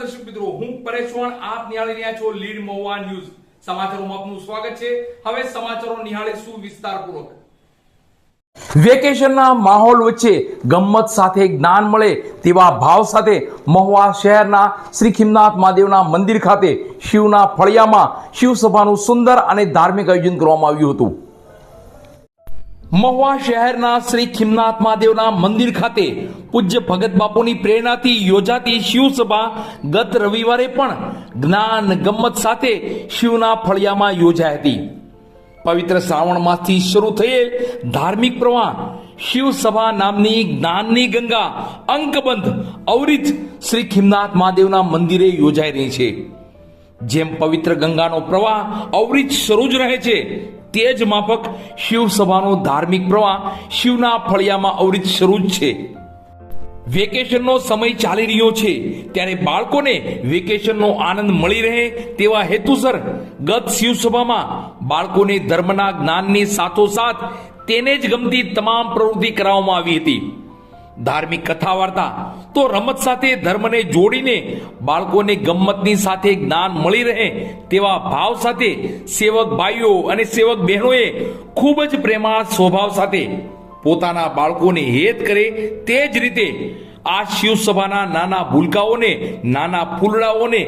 દર્શક મિત્રો, હું પરેશ ચૌહાણ, આપ નિહાળી રહ્યા છો લીડ મહુવા ન્યૂઝ. સમાચારોમાં આપનું સ્વાગત છે. હવે સમાચારો નિહાળીશું વિસ્તારપૂર્વક. વેકેશનના માહોલ વચ્ચે ગમ્મત સાથે જ્ઞાન મળે તેવા ભાવ સાથે મહુવા શહેરના શ્રી ખીમનાથ મહાદેવના મંદિર ખાતે શિવના ફળિયામાં શિવસભાનું સુંદર અને ધાર્મિક આયોજન કરવામાં આવ્યું હતું. મહુવા શહેરના શ્રી ખીમનાથ મહાદેવના મંદિર ખાતે પૂજ્ય ભગત બાપુની પ્રેરણાથી યોજાતી શિવસભા ગત રવિવારે પણ જ્ઞાન ગમ્મત સાથે શિવના ફળિયામાં યોજાઈ હતી. પવિત્ર શ્રાવણ માસથી શરૂ થયેલ ધાર્મિક પ્રવાહ શિવસભા નામની જ્ઞાનની ગંગા અંકબંધ અવરિત શ્રી ખીમનાથ મહાદેવના મંદિરે યોજાઈ રહી છે. જેમ પવિત્ર ગંગાનો પ્રવાહ અવરિત શરૂ જ રહે છે, તે જ માફક શિવસભાનો ધાર્મિક પ્રવાહ શિવના ફળિયામાં અવરિત શરૂ જ છે. વેકેશનનો સમય ચાલી રહ્યો છે ત્યારે બાળકોને વેકેશનનો આનંદ મળી રહે તેવા હેતુસર ગત શિવસભામાં બાળકોને ધર્મના જ્ઞાનની સાથોસાથ તેને જ ગમતી તમામ પ્રવૃત્તિ કરાવવામાં આવી હતી. ધાર્મિક કથા વાર્તા તો રમત સાથે ધર્મને જોડીને બાળકોને ગમ્મતની સાથે જ્ઞાન મળી રહે તેવા ભાવ સાથે સેવક ભાઈઓ અને સેવક બહેનોએ ખૂબ જ પ્રેમાળ સ્વભાવ સાથે પોતાના બાળકોને હેત કરે તે જ રીતે આ શિવસભાના નાના ભૂલકાઓને, નાના ફૂલડાઓને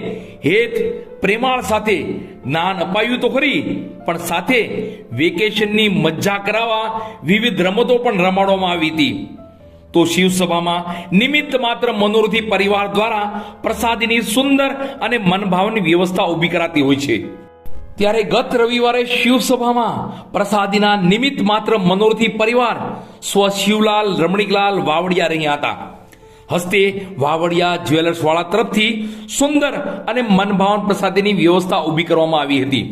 હેત પ્રેમાળ સાથે જ્ઞાન અપાયું તો ખરી, પણ સાથે વેકેશનની મજા કરાવવા વિવિધ રમતો પણ રમાડવામાં આવી હતી. તો શિવસભામાં નિમિત્ત માત્ર મનોરથી પરિવાર દ્વારા પ્રસાદીની સુંદર અને મનભાવની વ્યવસ્થા ઊભી કરાતી હોય છે. ત્યારે ગત રવિવારે શિવસભામાં પ્રસાદીના નિમિત્ત માત્ર મનોરથી પરિવાર સ્વ શિવલાલ રમણીકલાલ વાવડિયા રહ્યા હતા. હસ્તે વાવડિયા જ્વેલર્સ વાળા તરફથી સુંદર અને મનભાવન પ્રસાદીની વ્યવસ્થા ઊભી કરવામાં આવી હતી.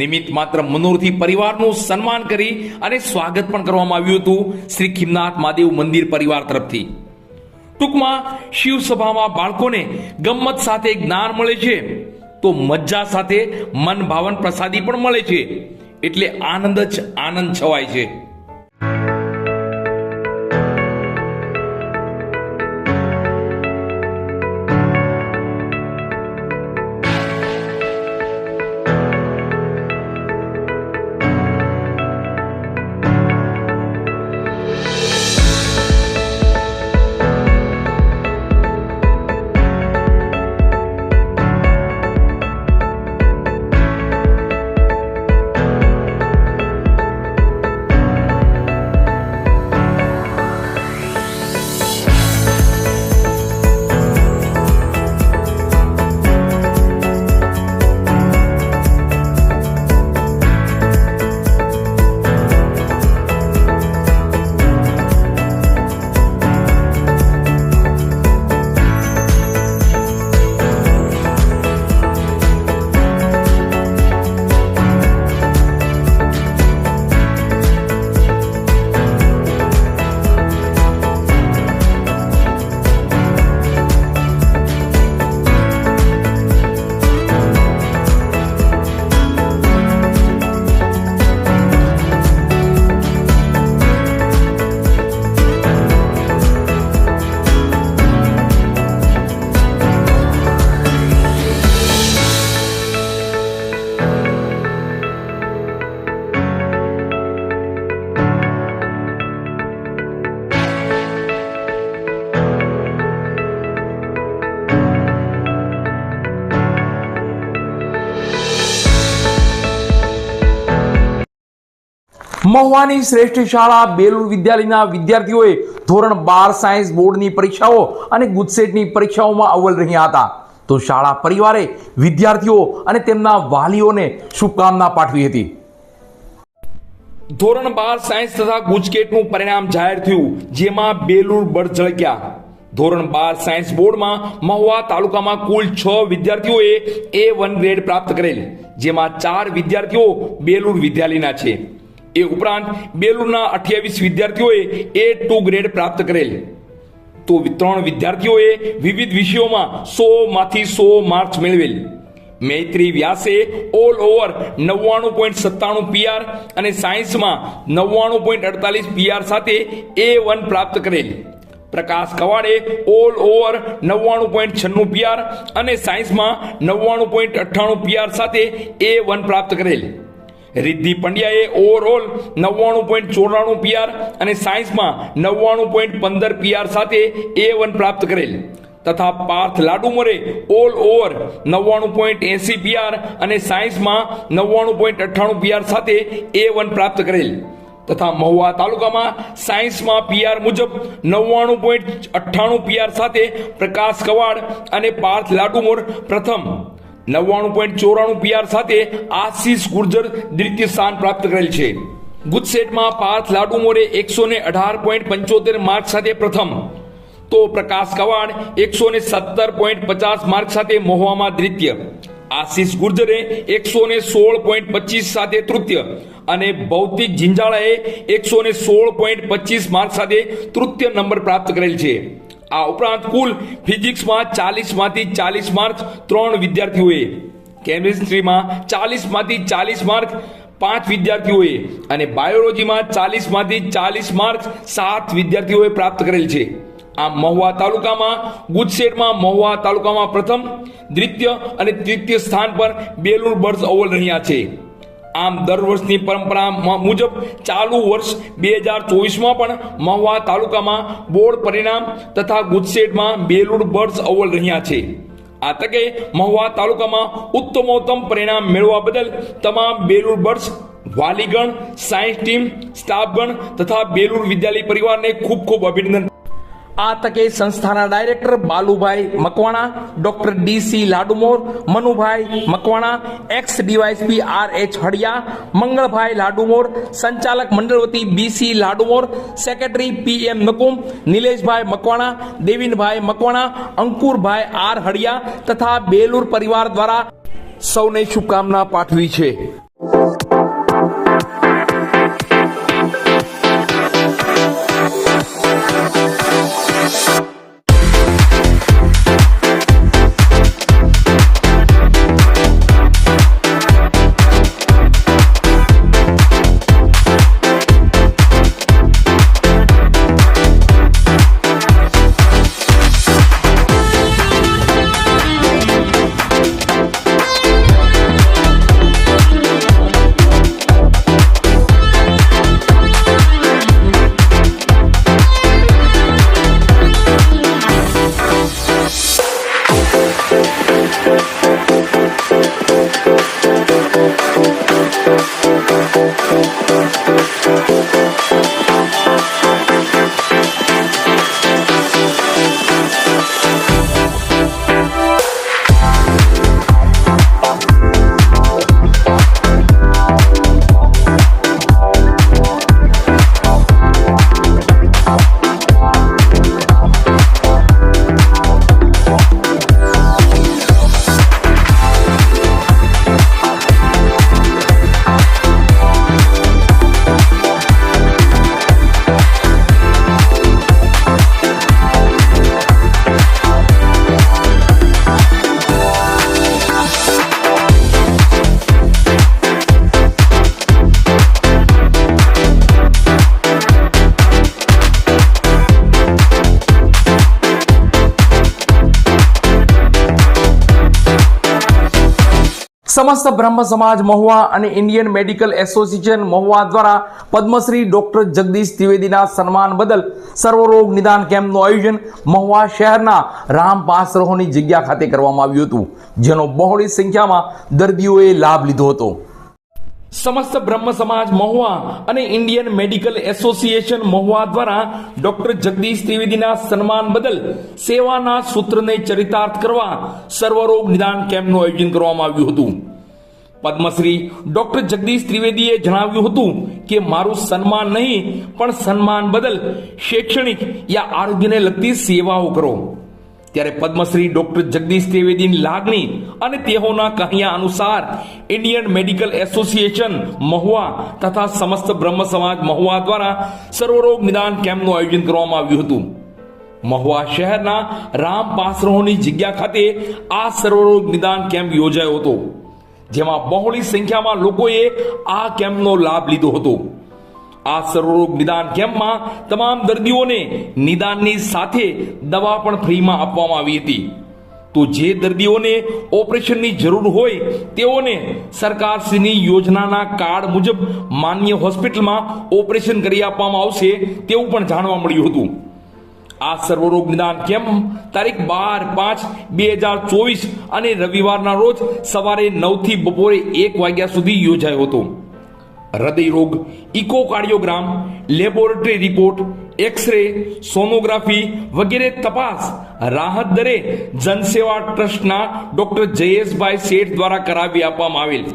નિમિત્ત માત્ર મનોરથી પરિવારનું સન્માન કરી અને સ્વાગત પણ કરવામાં આવ્યું હતું શ્રી ખીમનાથ મહાદેવ મંદિર પરિવાર તરફથી. ટૂંકમાં શિવસભામાં બાળકોને ગમ્મત સાથે જ્ઞાન મળે છે તો મજા સાથે મન ભાવન પ્રસાદી પણ મળે છે, એટલે આનંદ જ આનંદ છવાય છે. મહુવાની શ્રેષ્ઠ શાળા બેલુર વિદ્યાલયના વિદ્યાર્થીઓએ ધોરણ 12 સાયન્સ બોર્ડની પરીક્ષાઓ અને ગુજસેટની પરીક્ષાઓમાં અવ્વલ રહ્યા હતા. તો શાળા પરિવારે વિદ્યાર્થીઓ અને તેમના વાલીઓને શુભકામના પાઠવી હતી. ધોરણ 12 સાયન્સ તથા ગુજકેટનું પરિણામ જાહેર થયું, જેમાં બેલુર બળ ઝળક્યા. ધોરણ 12 સાયન્સ બોર્ડમાં મહુવા તાલુકામાં કુલ 6 વિદ્યાર્થીઓએ A1 ગ્રેડ પ્રાપ્ત કરેલ, જેમાં 4 વિદ્યાર્થીઓ બેલુર વિદ્યાલયના છે. એ ઉપરાંત બેલુરના 28 વિદ્યાર્થીઓએ A2 ગ્રેડ પ્રાપ્ત કરેલ. તો 3 વિદ્યાર્થીઓએ વિવિધ વિષયોમાં 100 માંથી 100 માર્ક્સ મેળવેલ. મૈત્રી વ્યાસે ઓલ ઓવર 99.97 PR અને સાયન્સમાં 99.48 PR સાથે A1 પ્રાપ્ત કરેલ. પ્રકાશ કવાડે ઓલ ઓવર 99.96 PR અને સાયન્સમાં 99.98 PR સાથે A1 પ્રાપ્ત કરેલ. રિદ્ધિ પંડ્યાએ ઓવરઓલ 99.94 PR અને સાયન્સમાં 99.15 PR સાથે A1 પ્રાપ્ત કરેલ તથા પાર્થ લાડુમોરે ઓલ ઓવર 99.80 PR અને સાયન્સમાં 99.98 PR સાથે A1 પ્રાપ્ત કરેલ તથા મહુવા તાલુકામાં સાયન્સમાં PR મુજબ 99.98 PR સાથે પ્રકાશ કવાડ અને પાર્થ લાડુમોર પ્રથમ, 99.94 PR સાથે આશીષ ગુર્જર દ્વિતીય સ્થાન પ્રાપ્ત કરેલ છે. ગુજસેટમાં પાર્થ લાડુમોરે 118.75 માર્ક સાથે પ્રથમ, તો પ્રકાશ કવાડ 117.50 માર્ક સાથે મહુવામાં દ્વિતીય, આશીષ ગુર્જરે 116.25 સાથે તૃતીય અને ભૌતિક જિંજાળાએ 116.25 માર્ક સાથે તૃતીય નંબર પ્રાપ્ત કરેલ છે. આ ઉપરાંત કુલ ફિઝિક્સમાં 40 માંથી 40 માર્ક 3 વિદ્યાર્થીઓએ, કેમિસ્ટ્રીમાં 40 માંથી 40 માર્ક 5 વિદ્યાર્થીઓએ અને બાયોલોજીમાં 40 માંથી 40 માર્ક 7 વિદ્યાર્થીઓએ પ્રાપ્ત કરેલ છે. આમ મહુવા તાલુકામાં ગુજસેટમાં મહુવા તાલુકામાં પ્રથમ, દ્વિતીય અને તૃતીય સ્થાન પર બેલુર બર્ડ્સ અવ્વલ રહ્યા છે. આમ દર વર્ષની પરંપરા મુજબ ચાલુ વર્ષ 2024માં પણ મહુવા તાલુકામાં બોર્ડ પરિણામ તથા ગુજસેટમાં બેલુર બર્ડ્સ અવ્વલ રહ્યા છે. આ તકે મહુવા તાલુકામાં ઉત્તમોત્તમ પરિણામ મેળવવા બદલ તમામ બેલુર બર્ડ્સ વાલીગણ, સાયન્સ ટીમ, સ્ટાફગણ તથા બેલુર વિદ્યાલય પરિવારને ખૂબ ખૂબ અભિનંદન. આ તકે સંસ્થાના director Balubhai Makwana, doctor DC Ladumor, Manubhai Makwana, ex DYSP RH Hadiya, Mangalbhai Ladumor, સંચાલક મંડળ વતી BC Ladumor, secretary PM Nakum, Nileshbhai Makwana, Devinbhai Makwana, Ankurbhai R Hadiya તથા બેલુર પરિવાર દ્વારા સૌને શુભકામના પાઠવી છે. સમસ્ત બ્રહ્મ સમાજ મહુવા અને ઇન્ડિયન મેડિકલ એસોસિએશન મહુવા દ્વારા પદ્મશ્રી ડોક્ટર જગદીશ ત્રિવેદીના સન્માન બદલ સર્વરોગ નિદાન કેમ્પનું આયોજન મહુવા શહેરના રામપાસરોની જગ્યા ખાતે કરવામાં આવ્યું હતું, જેનો બહોળી સંખ્યામાં દર્દીઓએ લાભ લીધો હતો. સમસ્ત બ્રહ્મ સમાજ મહુવા અને ઇન્ડિયન મેડિકલ એસોસિએશન મહુવા દ્વારા ડોક્ટર જગદીશ ત્રિવેદીના સન્માન બદલ સેવાના સૂત્રને ચરિતાર્થ કરવા સર્વરોગ નિદાન કેમ્પનું આયોજન કરવામાં આવ્યું હતું. પદ્મશ્રી ડોક્ટર જગદીશ ત્રિવેદીએ જણાવ્યું હતું કે મારું સન્માન નહીં પણ સન્માન બદલ શૈક્ષણિક યા આરોગ્યને લગતી સેવાઓ કરો. ત્યારે પદ્મશ્રી ડોક્ટર જગદીશ ત્રિવેદીની લાગણી અને તેઓના કહ્યા અનુસાર ઇન્ડિયન મેડિકલ એસોસિએશન મહુવા તથા સમસ્ત બ્રહ્મ સમાજ મહુવા દ્વારા સર્વરોગ નિદાન કેમ્પનું આયોજન કરવામાં આવ્યું હતું. મહુવા શહેરના રામપાસરોની જગ્યા ખાતે આ સર્વરોગ નિદાન કેમ્પ યોજાયો હતો, જેમાં બહોળી સંખ્યામાં લોકોએ આ કેમ્પનો લાભ લીધો હતો. આ સર્વરોગ નિદાન કેમ્પમાં તમામ દર્દીઓને નિદાનની સાથે દવા પણ ફ્રીમાં આપવામાં આવી હતી. તો જે દર્દીઓને ઓપરેશનની જરૂર હોય તેઓને સરકારશ્રીની યોજનાના કાર્ડ મુજબ માન્ય હોસ્પિટલમાં ઓપરેશન કરી આપવામાં આવશે તેવું પણ જાણવા મળ્યું હતું. આ સર્વરોગ નિદાન કેમ્પ તારીખ 12/5/2024 અને રવિવારના રોજ સવારે 9 થી બપોરે 1 વાગ્યા સુધી યોજાયો હતો. હૃદય રોગ, ઇકોકાર્ડિયોગ્રામ, લેબોરેટરી રિપોર્ટ, એક્સરે, સોનોગ્રાફી વગેરે તપાસ રાહત દરે જનસેવા ટ્રસ્ટના ડોક્ટર જયેશભાઈ શેઠ દ્વારા કરાવી આપવામાં આવેલ.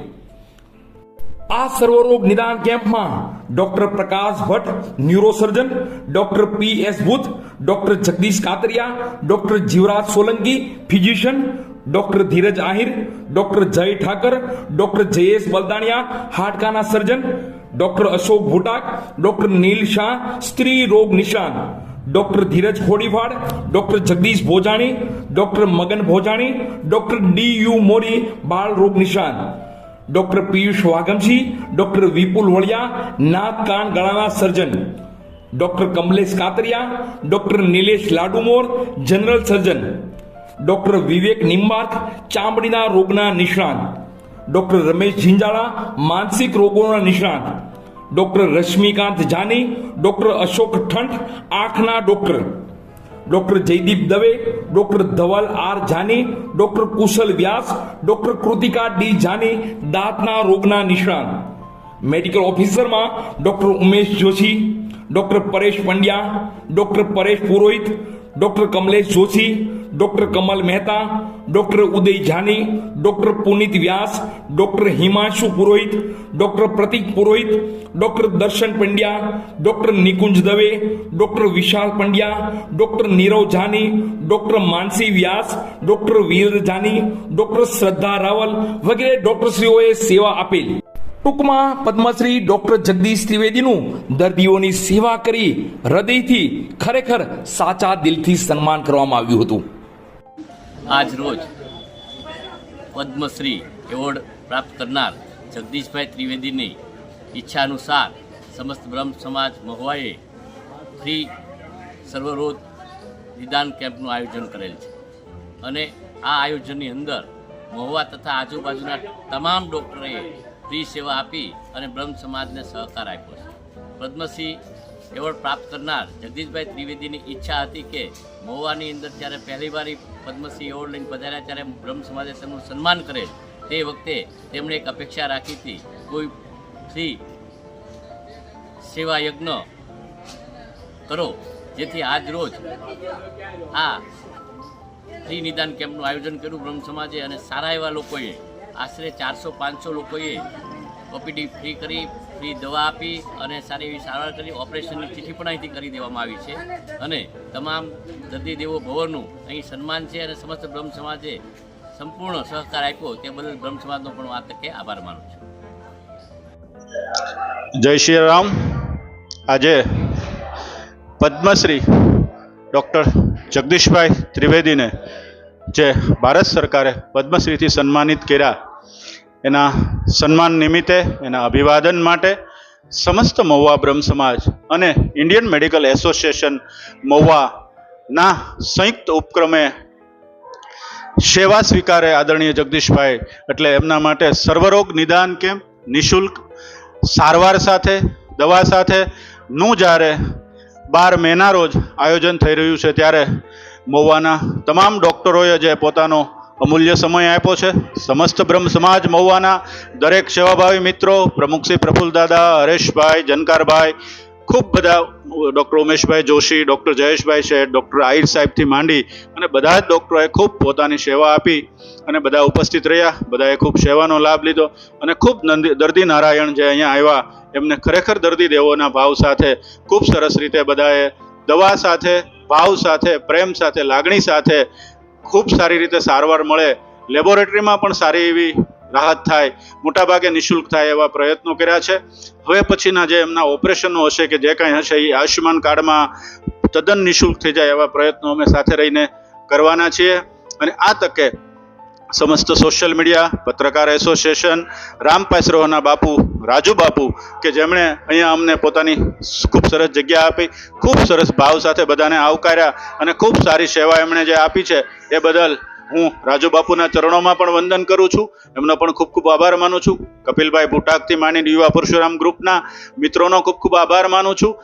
આ સર્વરોગ નિદાન કેમ્પમાં doctor Prakash Bhatt neurosurgeon, doctor PS Budh, doctor Jagdish Katariya, doctor Jivraj Solanki physician, doctor Dhiraj Ahir, doctor Jay Thakar, doctor Jayesh Baldaniya હાડકાના surgeon, doctor Ashok Bhutak, doctor Neel Shah સ્ત્રી રોગ નિષ્ણાત, doctor Dhiraj Khodiwad, doctor Jagdish Bhojani, doctor Magan Bhojani, doctor DU Mori બાળ રોગ નિષ્ણાત, ડોક્ટર પિયુષ વાઘમસી, ડોક્ટર વિપુલ વળિયા નાક કાન ગળાના surgeon, doctor Kamlesh Katariya, doctor Nilesh Ladumor general સર્જન, ડોક્ટર વિવેક નિંબાર્ક ચામડીના રોગના નિષ્ણાત, ડોક્ટર રમેશ ઝીંઝાળા માનસિક રોગોના નિષ્ણાત, ડોક્ટર રશ્મિકાંત જાની, ડોક્ટર અશોક ઠંઠ આંખના doctor, doctor Jaydeep Dave, doctor Dhaval R Jani, doctor Kushal Vyas, doctor Kritika D Jani દાંતના રોગના નિષ્ણાત, મેડિકલ ઓફિસરમાં doctor Umesh Joshi, doctor Paresh Pandya, doctor Paresh Purohit, doctor Kamlesh Joshi, doctor Kamal Mehta, doctor Uday Jani, doctor Punit Vyas, doctor Himanshu Purohit, doctor Pratik Purohit, doctor Darshan Pandya, doctor Nikunj Dave, doctor વિશાલ પંડ્યા, ડોક્ટર નીરવ જાની, ડોક્ટર માનસી વ્યાસ, ડોક્ટર વીર જાની, ડોક્ટર શ્રદ્ધા રાવલ વગેરે ડોક્ટરશ્રીઓએ સેવા આપેલ. ટૂંકમાં પદ્મશ્રી ડોક્ટર જગદીશ ત્રિવેદીનું દર્દીઓની સેવા કરી હૃદયથી ખરેખર સાચા દિલથી સન્માન કરવામાં આવ્યું હતું. આજ રોજ પદ્મશ્રી એવોર્ડ પ્રાપ્ત કરનાર જગદીશભાઈ ત્રિવેદીની ઈચ્છા અનુસાર સમસ્ત બ્રહ્મ સમાજ મહુવાએ ફ્રી સર્વરોગ નિદાન કેમ્પનું આયોજન કરેલ છે અને આ આયોજનની અંદર મહુવા તથા આજુબાજુના તમામ ડૉક્ટરોએ ફ્રી સેવા આપી અને બ્રહ્મ સમાજને સહકાર આપ્યો છે. પદ્મશ્રી એવોર્ડ પ્રાપ્ત કરનાર જગદીશભાઈ ત્રિવેદીની ઈચ્છા હતી કે મહુવાની અંદર જ્યારે પહેલીવાર પદ્મશ્રી એવોર્ડ લઈને પધાર્યા ત્યારે બ્રહ્મ સમાજે તેમનું સન્માન કરેલ. તે વખતે તેમણે એક અપેક્ષા રાખી હતી કોઈ ફ્રી સેવા યજ્ઞ કરો, જેથી આજ રોજ આ ફ્રી નિદાન કેમ્પનું આયોજન કર્યું બ્રહ્મ સમાજે અને સારા એવા લોકોએ આશરે 400-500 લોકોએ OPD ફ્રી કરી, ફ્રી દવા આપી અને સારી એવી સારવાર કરી. ઓપરેશનની ચિઠ્ઠી પણ અહીંથી કરી દેવામાં આવી છે અને તમામ દર્દી દેવો ભવનનું અહીં સન્માન છે અને સમસ્ત બ્રહ્મ સમાજે સંપૂર્ણ સહકાર આપ્યો તે બદલ બ્રહ્મ સમાજનો પણ આ તકે આભાર માનું છું. જય શ્રી રામ. આજે પદ્મશ્રી ડૉક્ટર જગદીશભાઈ ત્રિવેદીને જે ભારત સરકારે પદ્મશ્રીથી સન્માનિત કર્યા એના સન્માન નિમિત્તે એના અભિવાદન માટે સમસ્ત મહુવા બ્રહ્મ સમાજ અને ઇન્ડિયન મેડિકલ એસોસિએશન મહુવાના સંયુક્ત ઉપક્રમે સેવા સ્વીકારે આદરણીય જગદીશભાઈ એટલે એમના માટે સર્વરોગ નિદાન કેમ્પ નિઃશુલ્ક સારવાર સાથે દવા સાથે નું જ્યારે 12 મેના રોજ આયોજન થઈ રહ્યું છે ત્યારે મહુવાના તમામ ડૉક્ટરોએ જે પોતાનો અમૂલ્ય સમય આપ્યો છે. સમસ્ત બ્રહ્મ સમાજ મહુવાના દરેક સેવાભાવી મિત્રો, પ્રમુખશ્રી પ્રફુલ્લદાદા, હરેશભાઈ, જનકારભાઈ, ખૂબ બધા ડૉક્ટર ઉમેશભાઈ જોશી, ડૉક્ટર જયેશભાઈ શેઠ, ડૉક્ટર આહિર સાહેબથી માંડી અને બધા જ ડૉક્ટરોએ ખૂબ પોતાની સેવા આપી અને બધા ઉપસ્થિત રહ્યા. બધાએ ખૂબ સેવાનો લાભ લીધો અને ખૂબ દર્દી નારાયણ જે અહીંયા આવ્યા એમને ખરેખર દર્દી દેવોના ભાવ સાથે ખૂબ સરસ રીતે બધાએ દવા સાથે, ભાવ સાથે, પ્રેમ સાથે, લાગણી સાથે ખૂબ સારી રીતે સારવાર મળે, લેબોરેટરીમાં પણ સારી એવી રાહત થાય, મોટાભાગે નિઃશુલ્ક થાય એવા પ્રયત્નો કર્યા છે. હવે પછીના જે એમના ઓપરેશનો હશે કે જે કાંઈ હશે એ આયુષ્યમાન કાર્ડમાં તદ્દન નિઃશુલ્ક થઈ જાય એવા પ્રયત્નો અમે સાથે રહીને કરવાના છીએ. અને આ તકે સમસ્ત સોશિયલ મીડિયા, પત્રકાર એસોસિએશન, રામપાસરોના બાપુ રાજુ બાપુ કે જેમણે અહીંયા અમને પોતાની ખૂબ સરસ જગ્યા આપી, ખૂબ સરસ ભાવ સાથે બધાને આવકાર્યા અને ખૂબ સારી સેવા એમણે જે આપી છે એ બદલ હું રાજુ બાપુના ચરણોમાં પણ વંદન કરું છું. એમનો પણ ખૂબ ખૂબ આભાર માનું છું. કપિલભાઈ બુટાકથી માંડીને યુવા પરશુરામ ગ્રુપના મિત્રોનો ખૂબ ખૂબ આભાર માનું છું.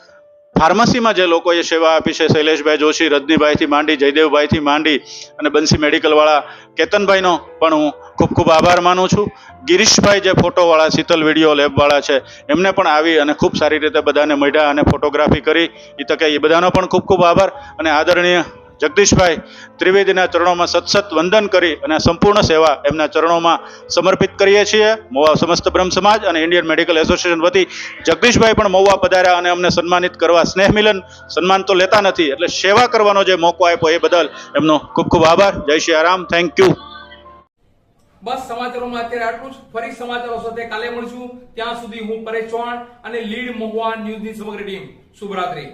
ફાર્મસીમાં જે લોકોએ સેવા આપી છે, શૈલેષભાઈ જોશી, રજનીભાઈથી માંડી, જયદેવભાઈથી માંડી અને બંસી મેડિકલવાળા કેતનભાઈનો પણ હું ખૂબ ખૂબ આભાર માનું છું. ગિરીશભાઈ જે ફોટોવાળા, શીતલ વિડીયો લેબવાળા છે, એમને પણ આવી અને ખૂબ સારી રીતે બધાને મળ્યા અને ફોટોગ્રાફી કરી. એ તકે એ બધાનો પણ ખૂબ ખૂબ આભાર. અને આદરણીય જગદીશભાઈ ત્રિવેદીના ચરણોમાં સતસત વંદન કરી અને સંપૂર્ણ સેવા એમના ચરણોમાં સમર્પિત કરીએ છીએ. મહુવા સમસ્ત બ્રહ્મ સમાજ અને ઇન્ડિયન મેડિકલ એસોસિએશન વતી જગદીશભાઈ પણ મહુવા પધાર્યા અને અમને સન્માનિત કરવા, સ્નેહ મિલન સન્માન તો લેતા નથી એટલે સેવા કરવાનો જે મોકો આપ્યો એ બદલ એમનો ખૂબ ખૂબ આભાર. જય શ્રી રામ. Thank you. બસ સમાચારોમાં અત્યારે આટલું જ. ફરી સમાચારો સાથે કાલે મળશું. ત્યાં સુધી હું પરેશ ચૌહાણ અને લીડ મહુવા ન્યૂઝની સમગ્ર ટીમ શુભરાત્રી.